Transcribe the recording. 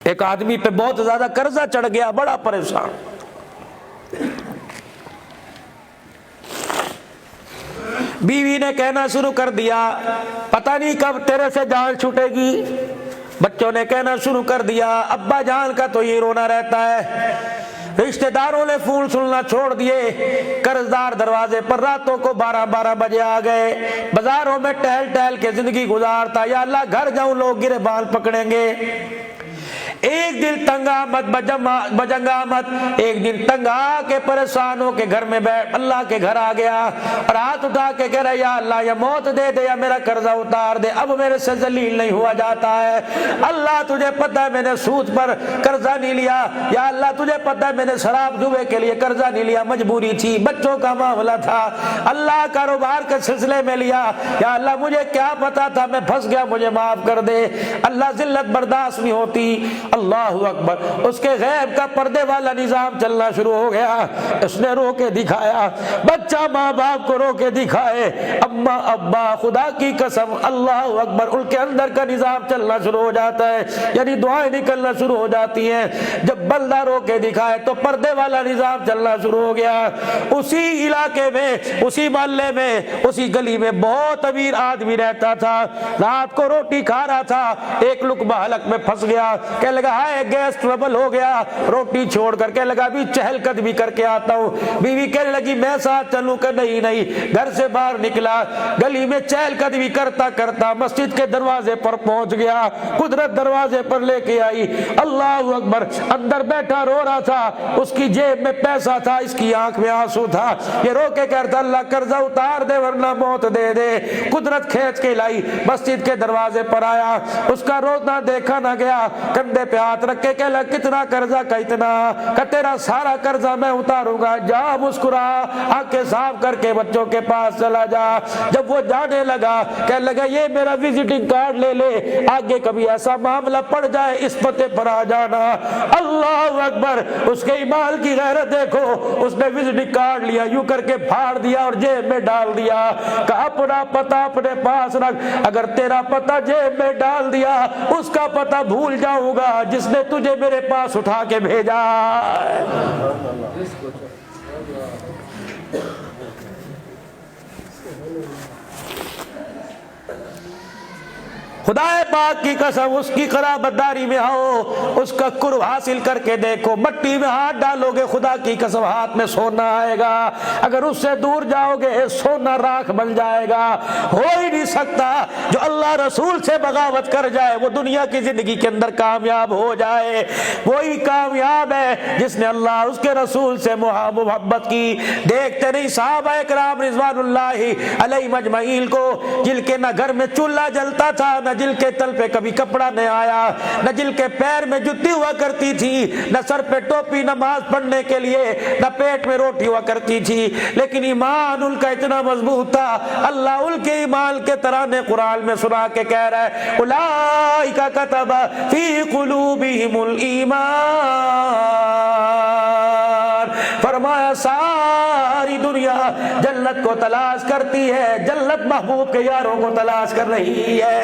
ایک آدمی پہ بہت زیادہ قرضہ چڑھ گیا، بڑا پریشان، بیوی نے کہنا شروع کر دیا پتہ نہیں کب تیرے سے جان چھوٹے گی، بچوں نے کہنا شروع کر دیا ابا جان کا تو یہ رونا رہتا ہے، رشتہ داروں نے فون سننا چھوڑ دیے، قرض دار دروازے پر راتوں کو 12 بجے آ گئے، بازاروں میں ٹہل ٹہل کے زندگی گزارتا، یا اللہ گھر جاؤں لوگ گریبان پکڑیں گے۔ ایک دن تنگ آمد بجنگ آمد، ایک دن تنگ آ کے پریشان ہو کے گھر میں بیٹھ اللہ کے گھر آ گیا اور ہاتھ اٹھا کے کہہ رہا یا اللہ یا موت دے دے یا میرا قرضہ اتار دے، اب میرے سے ذلیل نہیں ہوا جاتا ہے، اللہ تجھے پتہ ہے میں نے سود پر قرضہ نہیں لیا، یا اللہ تجھے پتہ ہے میں نے شراب جوے کے لیے قرضہ نہیں لیا، مجبوری تھی، بچوں کا معاملہ تھا، اللہ کاروبار کے سلسلے میں لیا، یا اللہ مجھے کیا پتا تھا میں پھنس گیا، مجھے معاف کر دے۔ اللہ ذلت برداشت نہیں ہوتی، اللہ اکبر، اس کے غیب کا پردے والا نظام چلنا شروع ہو گیا، اس نے رو کے دکھایا، بچہ ماں باپ کو رو کے دکھائے، اما ابا خدا کی قسم اللہ اکبر، ان کے اندر کا نظام چلنا شروع ہو جاتا ہے، یعنی دعائیں نکلنا شروع ہو جاتی ہیں، جب بندہ رو کے دکھائے تو پردے والا نظام چلنا شروع ہو گیا۔ اسی علاقے میں، اسی محلے میں، اسی گلی میں بہت امیر آدمی رہتا تھا، رات کو روٹی کھا رہا تھا، ایک لقمہ حلق میں پھنس گیا، کہنے لگا ہائے گیس ٹربل ہو گیا، روٹی چھوڑ کر کہنے لگا ابھی چہل قدمی کر کے آتا ہوں، بیوی کہنے لگی میں ساتھ چلوں کہ نہیں نہیں، گھر سے باہر نکلا، گلی میں چہل قدمی کرتا کرتا مسجد کے دروازے پر پہنچ گیا، قدرت دروازے پر لے کے آئی، اللہ اکبر، اندر بیٹھا رو رہا تھا، اس کی جیب میں پیسہ تھا، اس کی آنکھ میں آنسو تھا، یہ رو کے کہتا اللہ قرضہ اتار دے ورنہ موت دے دے، قدرت کھینچ کے لائی، مسجد کے دروازے پر آیا، اس کا رونا دیکھا نہ گیا، کندھے پہ ہاتھ رکھ کے کہلا کتنا قرضہ کا اتنا، کہ تیرا سارا قرضہ میں اتاروں گا، جا مسکرا، آنکھیں صاف کر کے بچوں کے پاس چلا جا۔ جب وہ جانے لگا کہنے لگا یہ میرا وزٹنگ کارڈ لے لے، آگے کبھی ایسا معاملہ پڑ جائے اس پتے پر آ جانا، اللہ اکبر، اس کے ایمان کی غیرت دیکھو، اس نے وزٹنگ کارڈ لیا، یوں کر کے پھاڑ دیا اور جیب میں ڈال دیا، کہا اپنا پتہ اپنے پاس رکھ، اگر تیرا پتہ جیب میں ڈال دیا اس کا پتہ بھول جاؤں گا جس نے تجھے میرے پاس اٹھا کے بھیجا۔ خدا پاک کی قسم اس کی قرابت داری میں آؤ، اس کا قرب حاصل کر کے دیکھو، مٹی میں ہاتھ ڈالو گے خدا کی قسم ہاتھ میں سونا آئے گا، اگر اس سے دور جاؤ گے سونا راکھ بن جائے گا۔ ہو ہی نہیں سکتا جو اللہ رسول سے بغاوت کر جائے وہ دنیا کی زندگی کے اندر کامیاب ہو جائے، وہی کامیاب ہے جس نے اللہ اس کے رسول سے محبت کی۔ دیکھتے نہیں صحابہ کرام رضوان اللہ علیہم اجمعین کو، جن کے نہ گھر میں چولہا جلتا تھا، نہ جل کے تل پہ کبھی کپڑا نہیں آیا، نہ جل کے پیر میں جتی ہوا کرتی تھی، نہ سر پہ ٹوپی نماز پڑھنے کے لیے، نہ پیٹ میں روٹی ہوا کرتی تھی، لیکن ایمان ان کا اتنا مضبوط تھا، اللہ ان کے ایمان کے ترانے قرآن میں سنا کے کہہ رہا ہے اولئک کتب فی قلوبہم الایمان، فرمایا ساری دنیا جنت کو تلاش کرتی ہے، جنت محبوب کے یاروں کو تلاش کر رہی ہے۔